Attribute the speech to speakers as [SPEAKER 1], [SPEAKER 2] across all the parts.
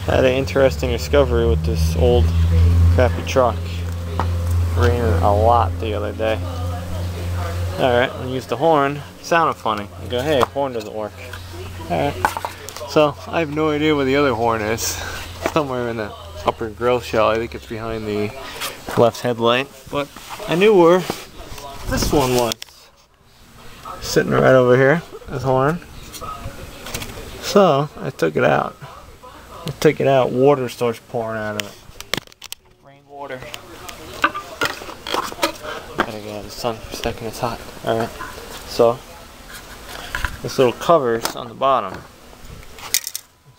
[SPEAKER 1] Had an interesting discovery with this old crappy truck. Raining a lot the other day. Alright, I used the horn. Sounded funny. I go, hey, horn doesn't work. Alright. So, I have no idea where the other horn is. Somewhere in the upper grill shell. I think it's behind the left headlight. But I knew where this one was. Sitting right over here, this horn. So, I took it out. Water starts pouring out of it. Rainwater. Gotta get out of the sun for a second, it's hot. Alright. So, this little cover's on the bottom.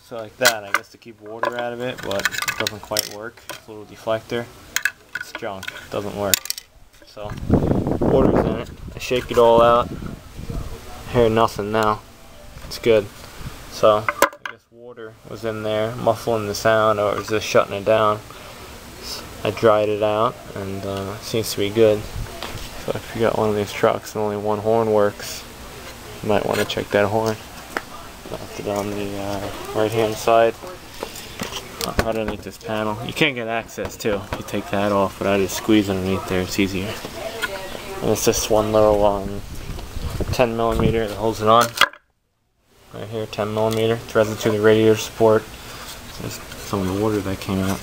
[SPEAKER 1] So like that, I guess to keep water out of it, but it doesn't quite work. This little deflector, it's junk, it doesn't work. So, water's in it. I shake it all out. Hear nothing now. It's good. So, I guess water was in there, muffling the sound, or it was just shutting it down. So I dried it out, and it seems to be good. So if you got one of these trucks and only one horn works, you might want to check that horn. Left it on the right hand side underneath this panel. You can't get access too if you take that off, but I just squeeze underneath there, it's easier. And it's just one little 10mm that holds it on. Right here, 10mm, threads it to the radiator support. There's some of the water that came out.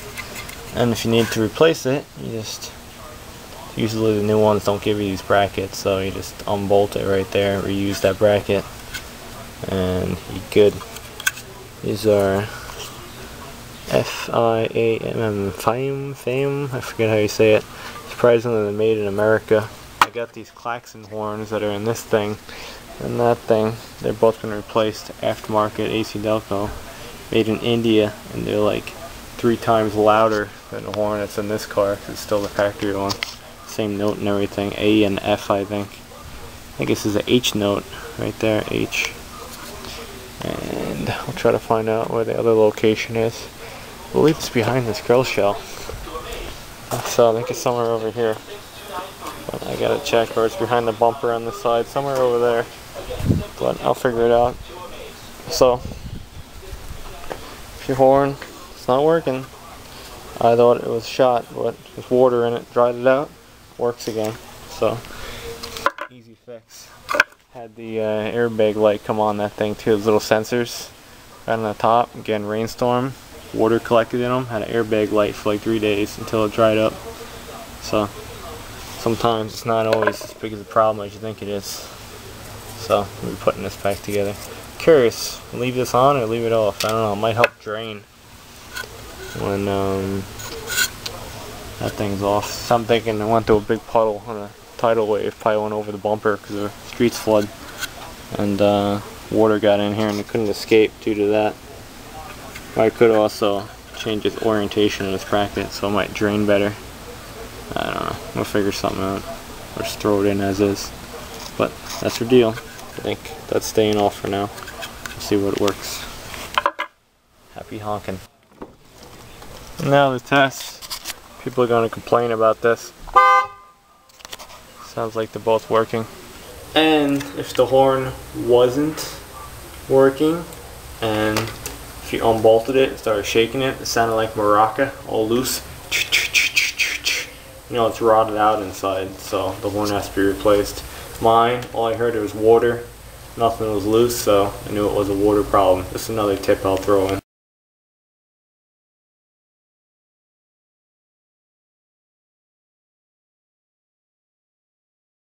[SPEAKER 1] And if you need to replace it, you just, usually the new ones don't give you these brackets, so you just unbolt it right there, reuse that bracket, and you're good. These are FIAM, FAM, I forget how you say it. Surprisingly, they're made in America. I got these klaxon horns that are in this thing and that thing. They're both been replaced, aftermarket AC Delco, made in India, and they're like 3 times louder than the horn that's in this car. It's still the factory one. Same note and everything. A and F, I think. I think this is the H note right there, H. And I'll try to find out where the other location is. I believe it's behind this grill shell. So I think it's somewhere over here. But I gotta check, or it's behind the bumper on the side, somewhere over there. But I'll figure it out. So, if your horn is not working, I thought it was shot, but there's water in it, dried it out, works again. So, easy fix. Had the airbag light come on that thing too, those little sensors right on the top. Again, rainstorm, water collected in them, had an airbag light for like 3 days until it dried up. So, sometimes it's not always as big of a problem as you think it is. So, we'll be putting this back together. Curious, leave this on or leave it off? I don't know, it might help drain when that thing's off. So I'm thinking it went through a big puddle on a tidal wave, probably went over the bumper because the streets flood, and water got in here and it couldn't escape due to that. I could also change its orientation of this bracket so it might drain better. I don't know, we'll figure something out, or just throw it in as is. But that's the deal. I think that's staying off for now. We'll see what works. Happy honking. Now the test. People are going to complain about this. Sounds like they're both working. And if the horn wasn't working, and if you unbolted it and started shaking it, it sounded like maraca, all loose. You know, it's rotted out inside, so the horn has to be replaced. Mine, all I heard was water. Nothing was loose, so I knew it was a water problem. Just another tip I'll throw in.